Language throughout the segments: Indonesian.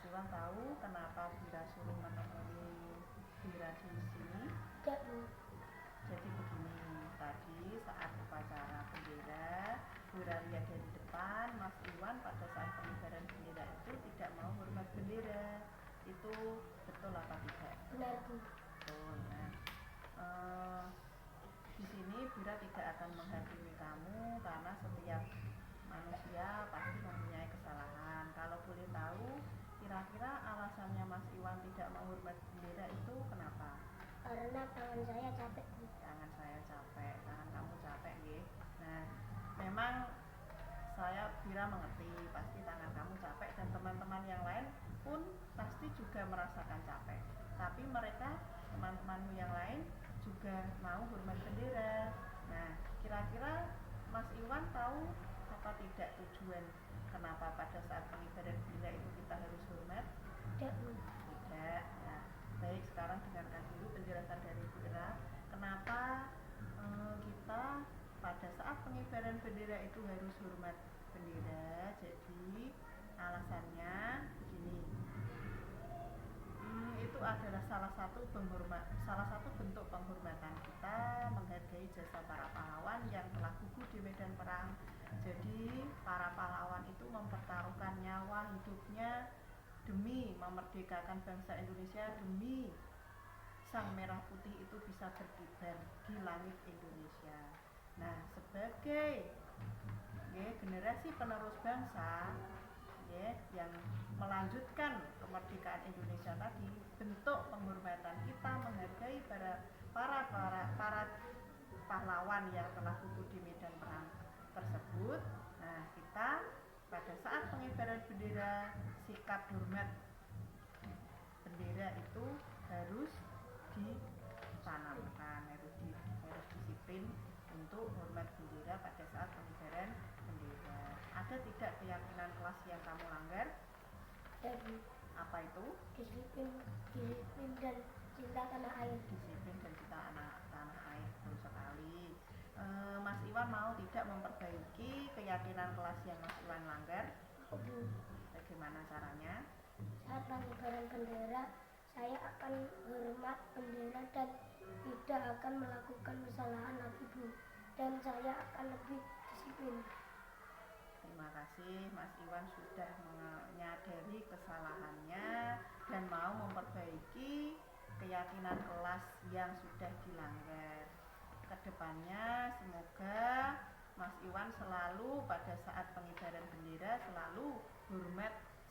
Iwan tahu kenapa Bira suruh menemui Bira di sini? Tidak, Bu. Jadi begini, tadi saat upacara bendera, Bira lihat dari depan, Mas Iwan pada saat pengibaran bendera itu tidak mau hormat bendera. Itu betul apa tidak? Benar, Bu. Betul. Nah, di sini Bira tidak akan menghakimi kamu karena setiap manusia pasti mempunyai kesalahan. Kalau boleh tahu, kira-kira alasannya Mas Iwan tidak mau hormat bendera itu kenapa? Karena tangan saya capek, Bu. Tangan saya capek, tangan kamu capek, nggih. Nah, memang saya Bira mengerti pasti tangan kamu capek dan teman-teman yang lain pun pasti juga merasakan capek. Tapi mereka, teman-temanmu yang lain juga mau hormat bendera. Nah, kira-kira Mas Iwan tahu apa tidak tujuan kenapa pada saat pengibaran bendera itu kita harus hormat? Tidak, Bu. Tidak. Nah, baik, sekarang dengarkan dulu penjelasan dari Bira. Kenapa kita pada saat pengibaran bendera itu harus hormat bendera? Jadi alasannya begini. Itu adalah salah satu bentuk penghormatan kita menghargai jasa para pahlawan yang telah gugur di medan perang. Jadi para pahlawan itu mempertaruhkan nyawa hidupnya demi memerdekakan bangsa Indonesia, demi sang merah putih itu bisa berkibar di langit Indonesia. Nah, sebagai generasi penerus bangsa yang melanjutkan kemerdekaan Indonesia tadi, bentuk penghormatan kita menghargai para pahlawan yang telah gugur di medan perang tersebut. Nah, kita pada saat pengibaran bendera, sikap hormat bendera itu harus ditanamkan, harus disiplin untuk hormat bendera pada saat pengibaran bendera. Ada tidak keyakinan kelas yang kamu langgar? Jadi, apa itu? disiplin dan cinta tanah air. Disiplin dan cinta tanah air, betul sekali. Mas Iwan mau tidak memperbaiki keyakinan kelas yang Mas Iwan langgar? Bu. Bagaimana caranya? Saat pengibaran bendera, saya akan hormat bendera dan tidak akan melakukan kesalahan lagi, Bu. Dan saya akan lebih disiplin. Terima kasih, Mas Iwan sudah menyadari kesalahannya dan mau memperbaiki keyakinan kelas yang sudah dilanggar. Kedepannya semoga Mas Iwan selalu pada saat pengibaran bendera selalu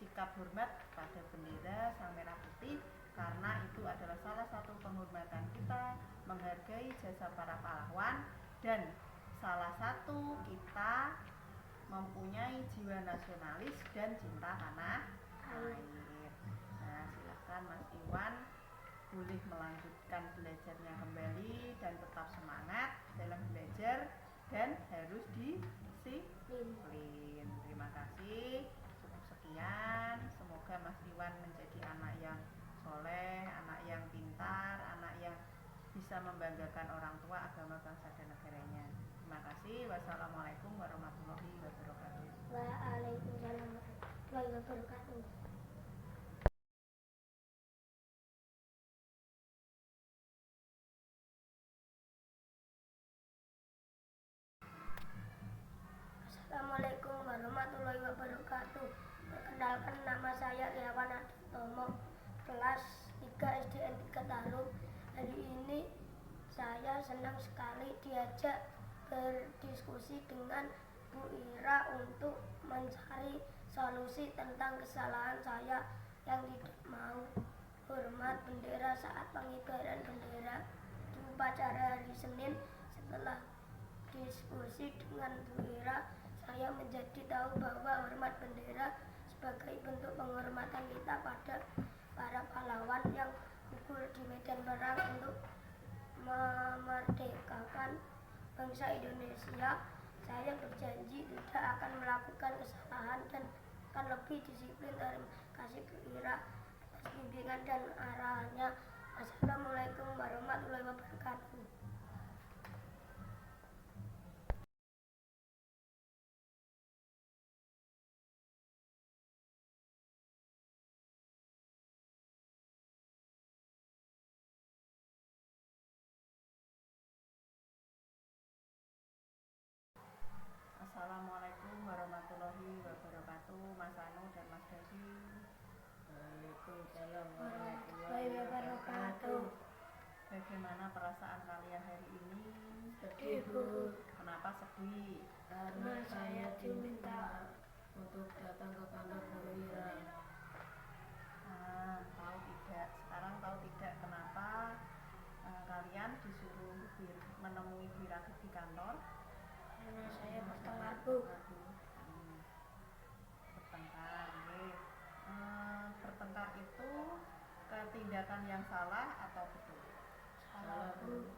sikap hormat pada bendera sang merah putih, karena itu adalah salah satu penghormatan kita menghargai jasa para pahlawan dan salah satu kita mempunyai jiwa nasionalis dan cinta tanah air. Nah, silakan Mas Iwan boleh melanjutkan belajarnya kembali dan tetap semangat dalam belajar dan harus disiplin. Terima kasih. Cukup sekian. Semoga Mas Iwan menjadi anak yang soleh, anak yang pintar, anak yang bisa membanggakan orang tua, agama, bangsa, dan negaranya. Terima kasih. Wassalamualaikum warahmatullahi wabarakatuh. Waalaikumsalam warahmatullahi wabarakatuh. Assalamualaikum warahmatullahi wabarakatuh. Perkenalkan, nama saya Irawan Aditomo, kelas 3 SDN 3 Tarum. Hari ini saya senang sekali diajak berdiskusi dengan Bu Ira untuk mencari solusi tentang kesalahan saya yang tidak mau hormat bendera saat pengibaran bendera di upacara hari Senin. Setelah diskusi dengan Bu Ira, saya menjadi tahu bahwa hormat bendera sebagai bentuk penghormatan kita pada para pahlawan yang gugur di medan perang untuk memerdekakan bangsa Indonesia. Saya berjanji tidak akan melakukan kesalahan dan akan lebih disiplin. Terima kasih Bu Ira atas bimbingan dan arahannya. Assalamualaikum warahmatullahi wabarakatuh. Assalamualaikum warahmatullahi wabarakatuh, Mas Anu dan Mas Devi. Waalaikumsalam warahmatullahi wabarakatuh. Bagaimana perasaan kalian hari ini? Sedih, Bu. Kenapa sedih? Karena saya diminta untuk datang ke kantor perwira. Tahu tidak? Sekarang tahu tidak kenapa kalian disuruh menemui Wira di kantor? Karena saya bertengkar, Bu. Bertengkar, nggih. Bertengkar itu tindakan yang salah atau betul? Salah, Bu.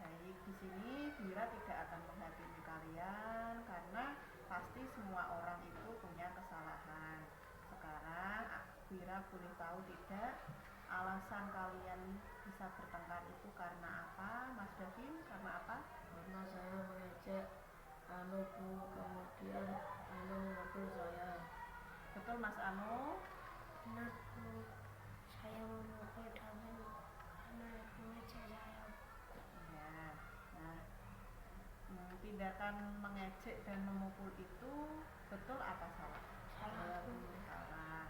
Baik, di sini Wira tidak akan menghakimi kalian karena pasti semua orang itu punya kesalahan. Sekarang Wira boleh tahu tidak alasan kalian bisa bertengkar itu karena apa, Mas Davin? Karena apa? Karena saya mengejek Bu, kemudian memukul saya. Betul, Mas Anu? Benar, Bu. Saya memukul Davin karena mengejek saya. Ya. Nah, tindakan mengejek dan memukul itu betul apa salah? Salah, Bu. Salah.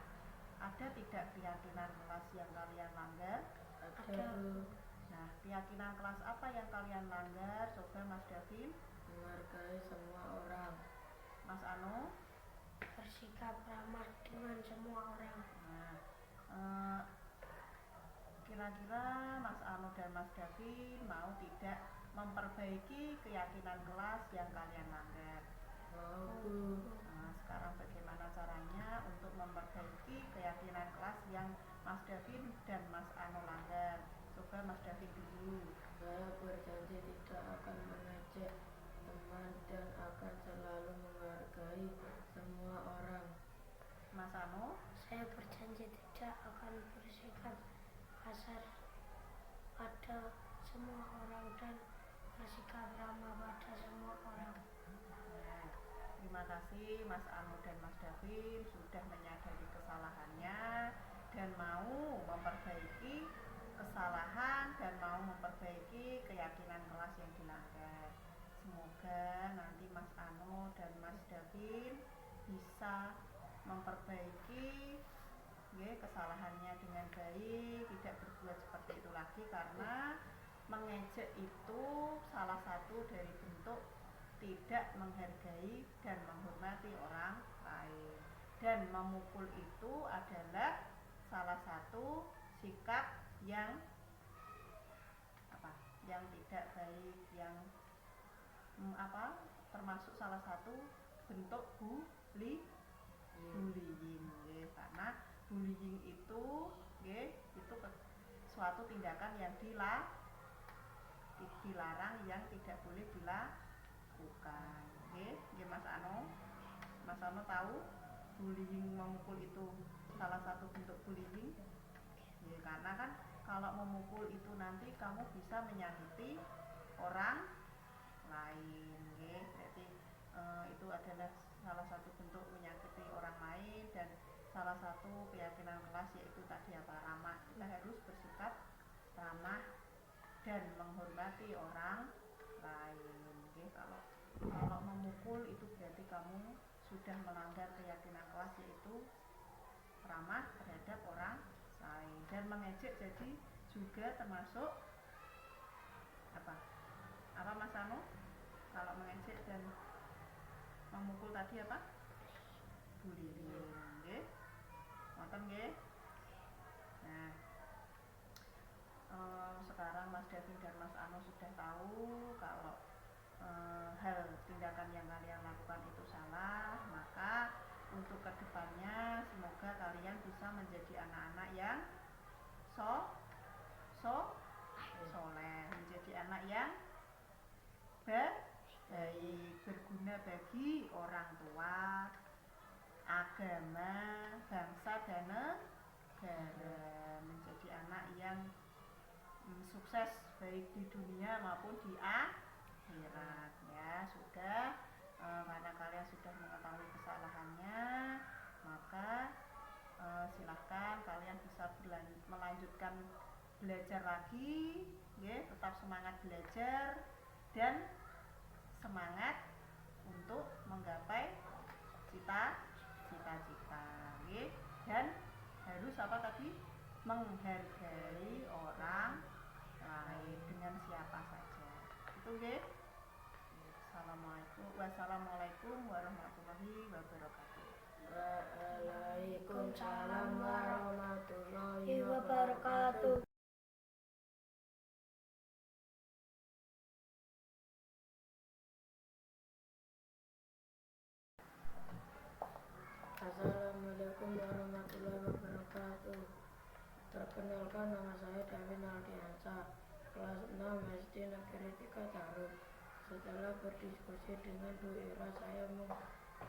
Ada tidak keyakinan kelas yang kalian langgar? Ada, Bu. Nah, keyakinan kelas apa yang kalian langgar? Coba Mas Davin. Menghargai semua orang. Mas Anu? Bersikap ramah dengan semua orang. Nah, kira-kira Mas Anu dan Mas Davin mau tidak memperbaiki keyakinan kelas yang kalian langgar? Mau, Bu. Nah, sekarang bagaimana caranya untuk memperbaiki keyakinan kelas yang Mas Davin dan Mas Anu langgar? Coba Mas Davin dulu. Saya berjanji tidak akan mengejek teman dan akan selalu menghargai semua orang. Mas Anu? Saya berjanji tidak akan bersikap kasar pada semua orang dan bersikap ramah pada semua orang. Nah, terima kasih Mas Anu dan Mas Davin sudah menyadari kesalahannya dan mau memperbaiki kesalahan dan mau memperbaiki keyakinan kelas yang dilanggar. Semoga nanti Mas Anu dan Mas Davin bisa memperbaiki kesalahannya dengan baik, tidak berbuat seperti itu lagi karena mengejek itu salah satu dari bentuk tidak menghargai dan menghormati orang lain, dan memukul itu adalah salah satu sikap yang tidak baik, yang termasuk salah satu bentuk bullying, karena bullying itu suatu tindakan yang dilarang, yang tidak boleh dilakukan. Mas Anu? Mas Anu tahu bullying, memukul itu salah satu bentuk bullying? Karena kan kalau memukul itu nanti kamu bisa menyakiti orang lain, berarti itu adalah salah satu bentuk menyakiti orang lain, dan salah satu keyakinan kelas yaitu tadi ramah. Kita harus bersikap ramah dan menghormati orang lain. Kalau memukul itu berarti kamu sudah melanggar keyakinan kelas yaitu ramah terhadap orang lain, dan mengejek jadi juga termasuk apa Mas Anu? Kalau mengejek dan memukul tadi apa? Bullying, ngoten nggih. Nah, sekarang Mas Davin dan Mas Anu sudah tahu kalau hal tindakan yang kalian lakukan itu salah, maka untuk kedepannya semoga kalian bisa menjadi anak-anak yang soleh, menjadi anak yang baik, berguna bagi orang tua, agama, bangsa dan negara, menjadi anak yang sukses baik di dunia maupun di akhirat. Ya sudah, karena kalian sudah mengetahui kesalahannya, maka silahkan kalian bisa melanjutkan belajar lagi, tetap semangat belajar dan semangat untuk menggapai cita-cita, nggih. Dan harus apa tadi? Menghargai orang lain dengan siapa saja. Itu nggih. Wassalamualaikum warahmatullahi wabarakatuh. Waalaikumsalam warahmatullahi wabarakatuh. Assalamualaikum warahmatullahi wabarakatuh. Perkenalkan, nama saya Davin Aldiansa, kelas 6 SD Negeri 3 Tarum. Setelah berdiskusi dengan Bu Ira, saya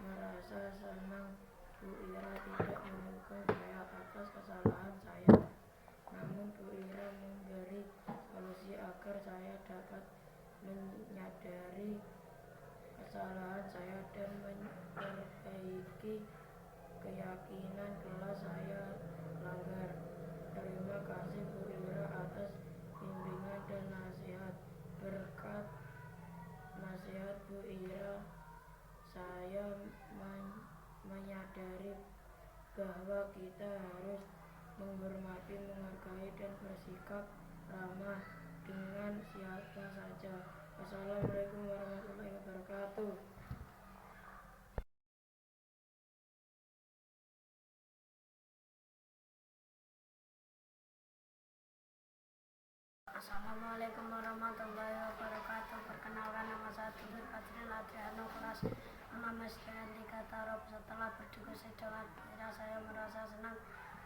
merasa senang. Bu Ira tidak menghukum saya atas kesalahan saya, namun Bu Ira memberi solusi agar saya dapat menyadari kesalahan saya dan memperbaiki keyakinan kelas saya langgar. Terima kasih Bu Ira atas bimbingan dan nasihat. Berkat nasihat Bu Ira, saya menyadari bahwa kita harus menghormati, menghargai, dan bersikap ramah dengan siapa saja. Wassalamualaikum warahmatullahi wabarakatuh. Assalamualaikum warahmatullahi wabarakatuh. Perkenalkan, nama saya Tutur Patril Adriano, kelas 6 SDN 3 Tarup. Setelah berdiskusi dengan Bu Ira, saya merasa senang.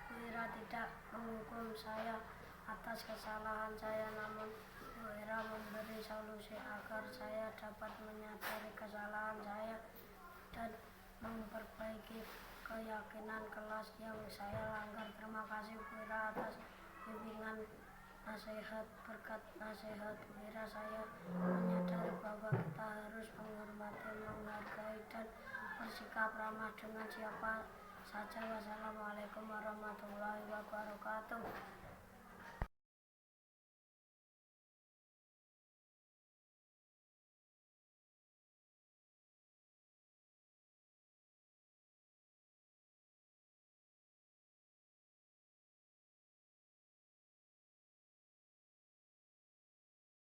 Bu Ira tidak menghukum saya atas kesalahan saya, namun Bu Ira memberi solusi agar saya dapat menyadari kesalahan saya dan memperbaiki keyakinan kelas yang saya langgar. Terima kasih Bu Ira atas bimbingan nasihat. Berkat nasihat Bu Ira, saya menyadari bahwa kita harus menghormati, menghargai, dan bersikap ramah dengan siapa saja. Wassalamualaikum warahmatullahi wabarakatuh.